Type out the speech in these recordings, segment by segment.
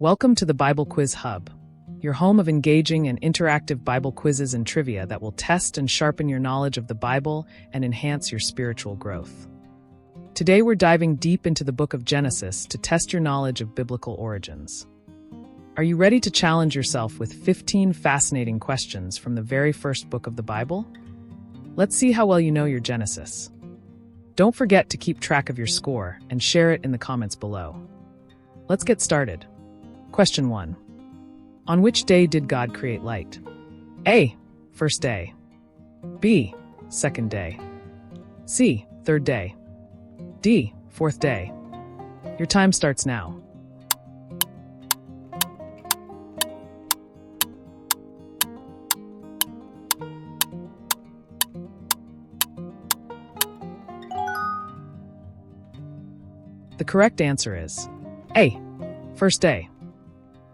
Welcome to the Bible Quiz Hub, your home of engaging and interactive Bible quizzes and trivia that will test and sharpen your knowledge of the Bible and enhance your spiritual growth. Today we're diving deep into the book of Genesis to test your knowledge of biblical origins. Are you ready to challenge yourself with 15 fascinating questions from the very first book of the Bible? Let's see how well you know your Genesis. Don't forget to keep track of your score and share it in the comments below. Let's get started. Question 1. On which day did God create light? A. First day. B. Second day. C. Third day. D. Fourth day. Your time starts now. The correct answer is A. First day.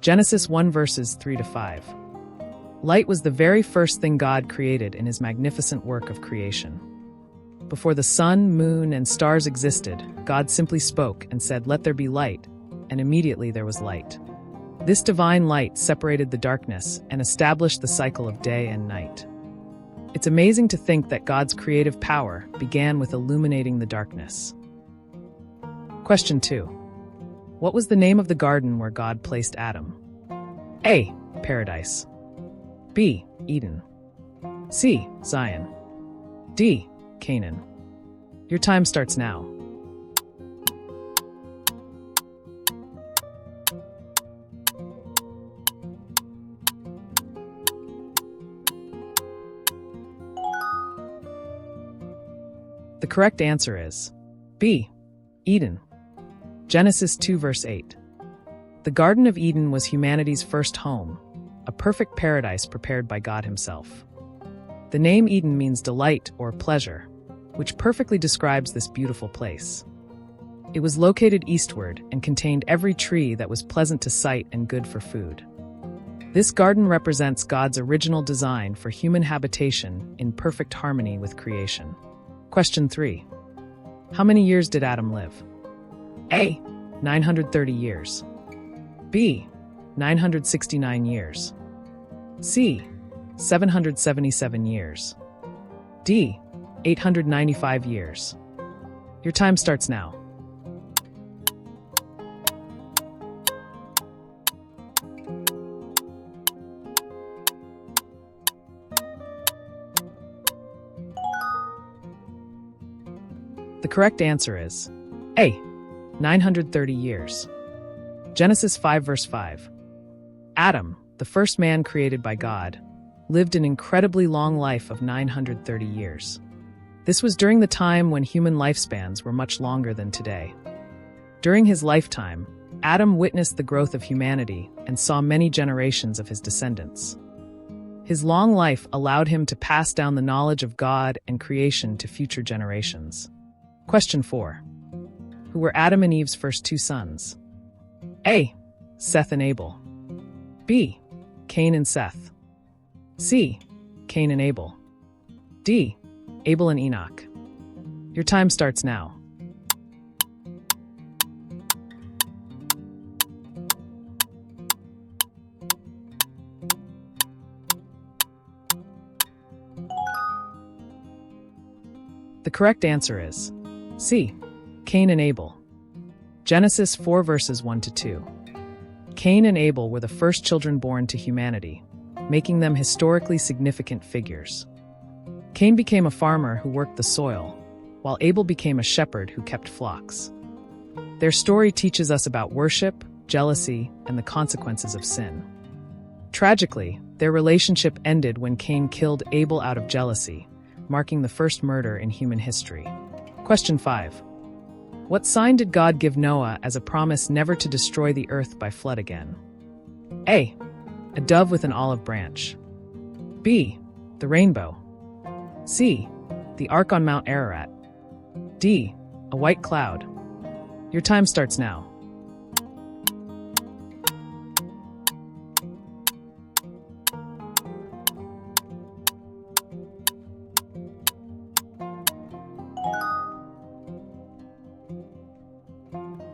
Genesis 1 verses 3-5. Light was the very first thing God created in his magnificent work of creation. Before the sun, moon, and stars existed, God simply spoke and said, "Let there be light," and immediately there was light. This divine light separated the darkness and established the cycle of day and night. It's amazing to think that God's creative power began with illuminating the darkness. Question 2. What was the name of the garden where God placed Adam? A. Paradise. B. Eden. C. Zion. D. Canaan. Your time starts now. The correct answer is B. Eden. Genesis 2 verse 8. The Garden of Eden was humanity's first home, a perfect paradise prepared by God himself. The name Eden means delight or pleasure, which perfectly describes this beautiful place. It was located eastward and contained every tree that was pleasant to sight and good for food. This garden represents God's original design for human habitation in perfect harmony with creation. Question 3. How many years did Adam live? A. 930 years. B. 969 years. C. 777 years. D. 895 years. Your time starts now. The correct answer is A. 930 years. Genesis 5 verse 5. Adam, the first man created by God, lived an incredibly long life of 930 years. This was during the time when human lifespans were much longer than today. During his lifetime, Adam witnessed the growth of humanity and saw many generations of his descendants. His long life allowed him to pass down the knowledge of God and creation to future generations. Question 4. Who were Adam and Eve's first two sons? A. Seth and Abel. B. Cain and Seth. C. Cain and Abel. D. Abel and Enoch. Your time starts now. The correct answer is C. Cain and Abel. Genesis 4 verses 1-2. Cain and Abel were the first children born to humanity, making them historically significant figures. Cain became a farmer who worked the soil, while Abel became a shepherd who kept flocks. Their story teaches us about worship, jealousy, and the consequences of sin. Tragically, their relationship ended when Cain killed Abel out of jealousy, marking the first murder in human history. Question 5. What sign did God give Noah as a promise never to destroy the earth by flood again? A. A dove with an olive branch. B. The rainbow. C. The ark on Mount Ararat. D. A white cloud. Your time starts now.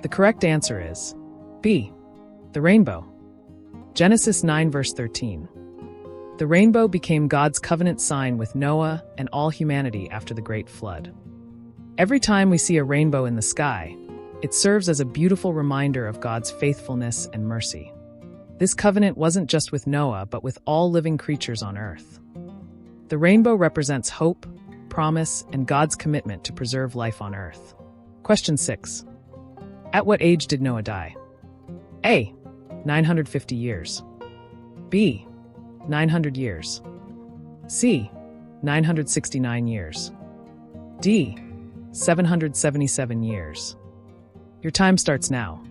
The correct answer is B. The rainbow. Genesis 9 verse 13. The rainbow became God's covenant sign with Noah and all humanity after the great flood. Every time we see a rainbow in the sky, it serves as a beautiful reminder of God's faithfulness and mercy. This covenant wasn't just with Noah, but with all living creatures on earth. The rainbow represents hope, promise, and God's commitment to preserve life on earth. Question 6. At what age did Noah die? A. 950 years. B. 900 years. C. 969 years. D. 777 years. Your time starts now.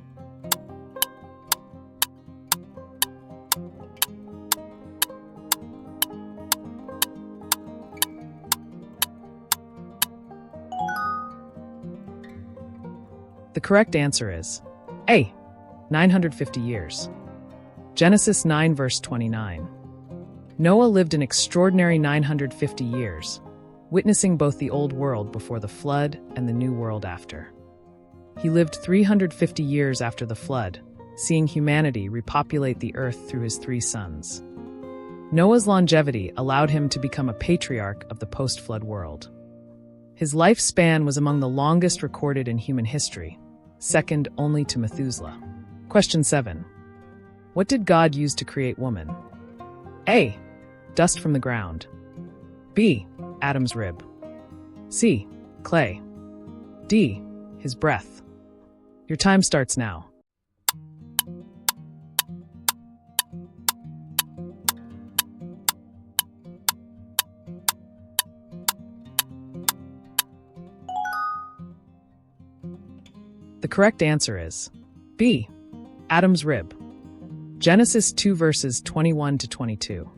The correct answer is A. 950 years. Genesis 9 verse 29. Noah lived an extraordinary 950 years, witnessing both the old world before the flood and the new world after. He lived 350 years after the flood, seeing humanity repopulate the earth through his 3 sons. Noah's longevity allowed him to become a patriarch of the post-flood world. His lifespan was among the longest recorded in human history, second only to Methuselah. Question 7. What did God use to create woman? A. Dust from the ground. B. Adam's rib. C. Clay. D. His breath. Your time starts now. The correct answer is B. Adam's rib. Genesis 2 verses 21 to 22.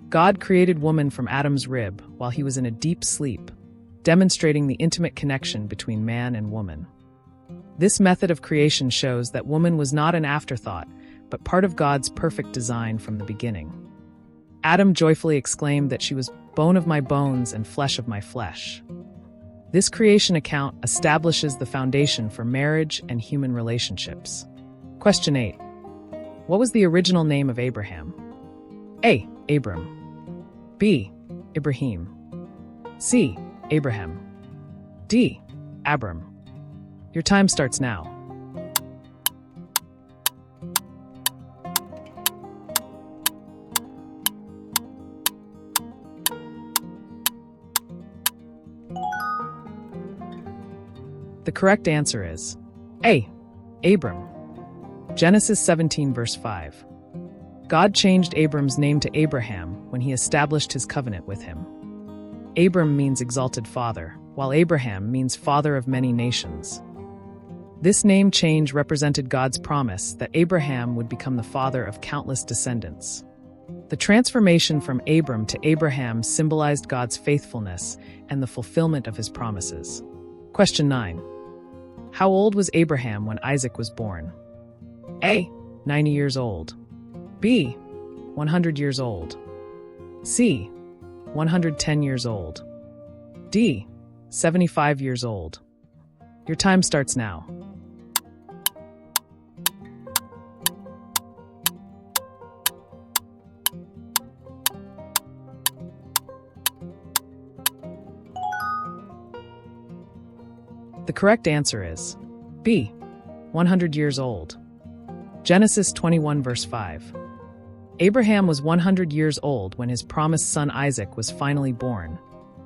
God created woman from Adam's rib while he was in a deep sleep, demonstrating the intimate connection between man and woman. This method of creation shows that woman was not an afterthought, but part of God's perfect design from the beginning. Adam joyfully exclaimed that she was bone of my bones and flesh of my flesh. This creation account establishes the foundation for marriage and human relationships. Question 8. What was the original name of Abraham? A. Abram. B. Ibrahim. C. Abraham. D. Abram. Your time starts now. The correct answer is A. Abram. Genesis 17 verse 5. God changed Abram's name to Abraham when he established his covenant with him. Abram means exalted father, while Abraham means father of many nations. This name change represented God's promise that Abraham would become the father of countless descendants. The transformation from Abram to Abraham symbolized God's faithfulness and the fulfillment of his promises. Question 9. How old was Abraham when Isaac was born? A. 90 years old. B. 100 years old. C. 110 years old. D. 75 years old. Your time starts now. The correct answer is B. 100 years old. Genesis 21 verse 5. Abraham was 100 years old when his promised son Isaac was finally born,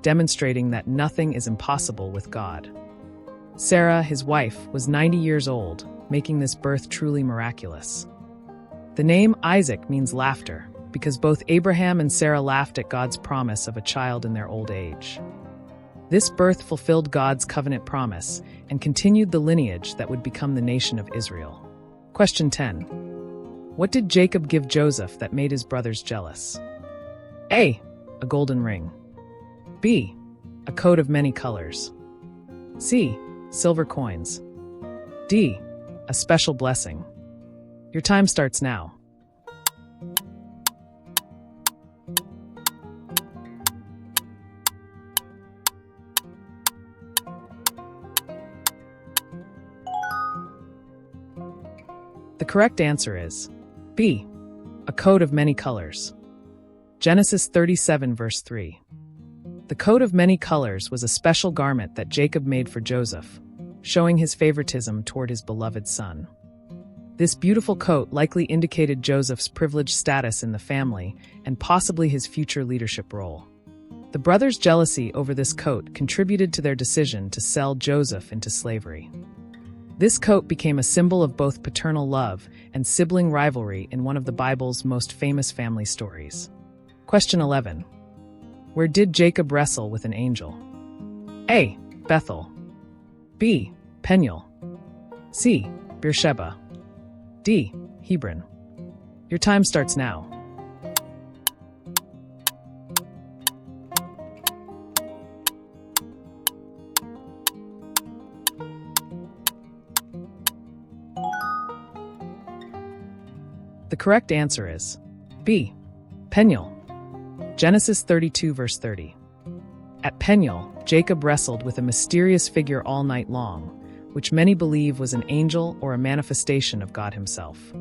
demonstrating that nothing is impossible with God. Sarah, his wife, was 90 years old, making this birth truly miraculous. The name Isaac means laughter, because both Abraham and Sarah laughed at God's promise of a child in their old age. This birth fulfilled God's covenant promise and continued the lineage that would become the nation of Israel. Question 10. What did Jacob give Joseph that made his brothers jealous? A. A golden ring. B. A coat of many colors. C. Silver coins. D. A special blessing. Your time starts now. The correct answer is B. A coat of many colors. Genesis 37 verse 3. The coat of many colors was a special garment that Jacob made for Joseph, showing his favoritism toward his beloved son. This beautiful coat likely indicated Joseph's privileged status in the family and possibly his future leadership role. The brothers' jealousy over this coat contributed to their decision to sell Joseph into slavery. This coat became a symbol of both paternal love and sibling rivalry in one of the Bible's most famous family stories. Question 11. Where did Jacob wrestle with an angel? A. Bethel. B. Peniel. C. Beersheba. D. Hebron. Your time starts now. The correct answer is B. Peniel. Genesis 32 verse 30. At Peniel, Jacob wrestled with a mysterious figure all night long, which many believe was an angel or a manifestation of God himself.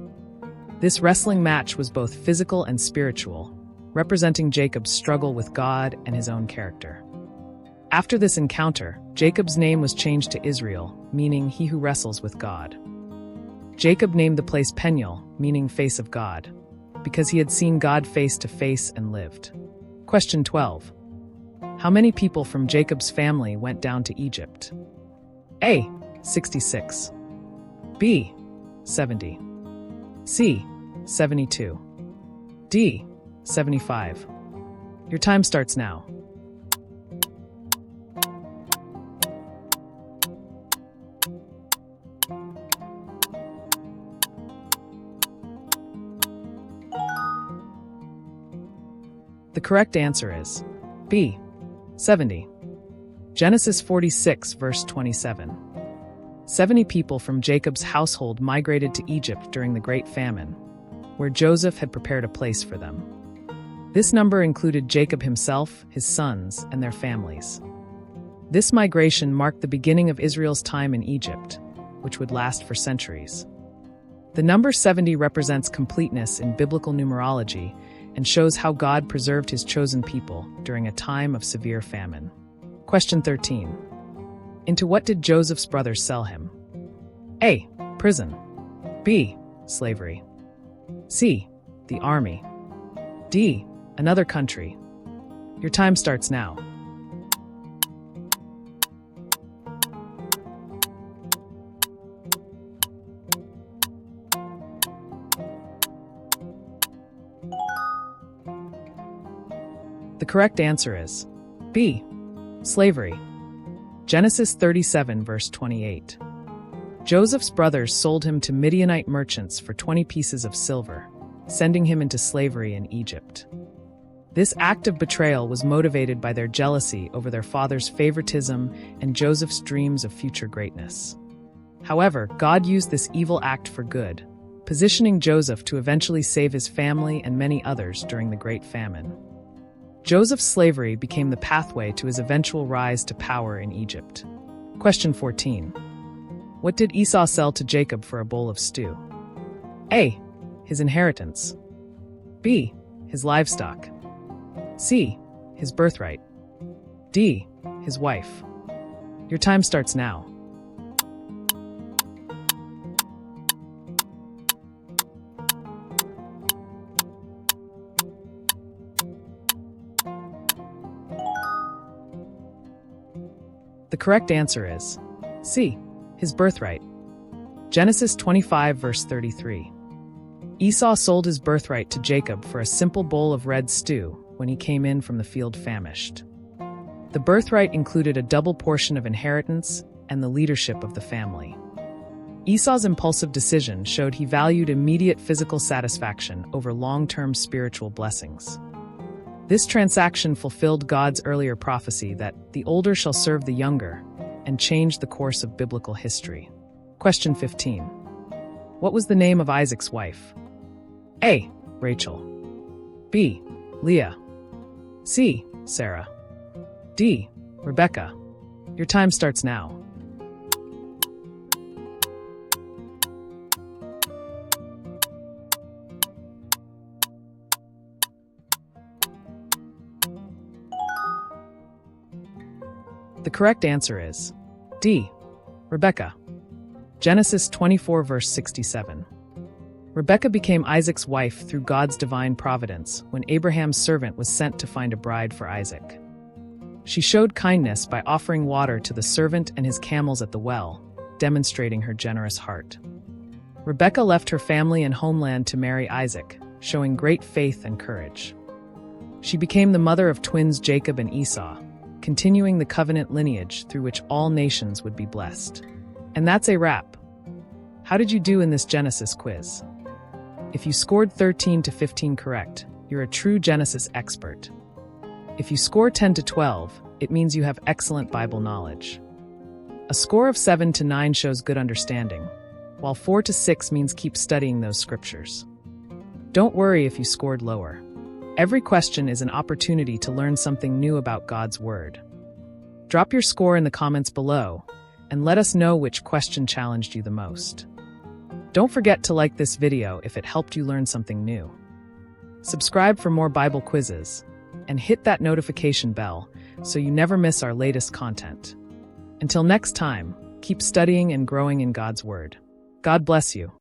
This wrestling match was both physical and spiritual, representing Jacob's struggle with God and his own character. After this encounter, Jacob's name was changed to Israel, meaning he who wrestles with God. Jacob named the place Peniel, meaning face of God, because he had seen God face to face and lived. Question 12. How many people from Jacob's family went down to Egypt? A. 66. B. 70. C. 72. D. 75. Your time starts now. The correct answer is B. 70. Genesis 46 verse 27. 70 people from Jacob's household migrated to Egypt during the Great Famine, where Joseph had prepared a place for them. This number included Jacob himself, his sons, and their families. This migration marked the beginning of Israel's time in Egypt, which would last for centuries. The number 70 represents completeness in biblical numerology and shows how God preserved his chosen people during a time of severe famine. Question 13. Into what did Joseph's brothers sell him? A. Prison. B. Slavery. C. The army. D. Another country. Your time starts now. The correct answer is B. Slavery. Genesis 37 verse 28. Joseph's brothers sold him to Midianite merchants for 20 pieces of silver, sending him into slavery in Egypt. This act of betrayal was motivated by their jealousy over their father's favoritism and Joseph's dreams of future greatness. However, God used this evil act for good, positioning Joseph to eventually save his family and many others during the Great Famine. Joseph's slavery became the pathway to his eventual rise to power in Egypt. Question 14. What did Esau sell to Jacob for a bowl of stew? A. His inheritance. B. His livestock. C. His birthright. D. His wife. Your time starts now. The correct answer is C. His birthright. Genesis 25 verse 33. Esau sold his birthright to Jacob for a simple bowl of red stew when he came in from the field famished. The birthright included a double portion of inheritance and the leadership of the family. Esau's impulsive decision showed he valued immediate physical satisfaction over long-term spiritual blessings. This transaction fulfilled God's earlier prophecy that the older shall serve the younger, and changed the course of biblical history. Question 15. What was the name of Isaac's wife? A. Rachel. B. Leah. C. Sarah. D. Rebecca. Your time starts now. The correct answer is D. Rebecca. Genesis 24 verse 67. Rebecca became Isaac's wife through God's divine providence when Abraham's servant was sent to find a bride for Isaac. She showed kindness by offering water to the servant and his camels at the well, demonstrating her generous heart. Rebecca left her family and homeland to marry Isaac, showing great faith and courage. She became the mother of twins Jacob and Esau, continuing the covenant lineage through which all nations would be blessed. And that's a wrap. How did you do in this Genesis quiz? If you scored 13 to 15 correct, you're a true Genesis expert. If you score 10 to 12, it means you have excellent Bible knowledge. A score of 7 to 9 shows good understanding, while 4 to 6 means keep studying those scriptures. Don't worry if you scored lower. Every question is an opportunity to learn something new about God's Word. Drop your score in the comments below, and let us know which question challenged you the most. Don't forget to like this video if it helped you learn something new. Subscribe for more Bible quizzes, and hit that notification bell so you never miss our latest content. Until next time, keep studying and growing in God's Word. God bless you.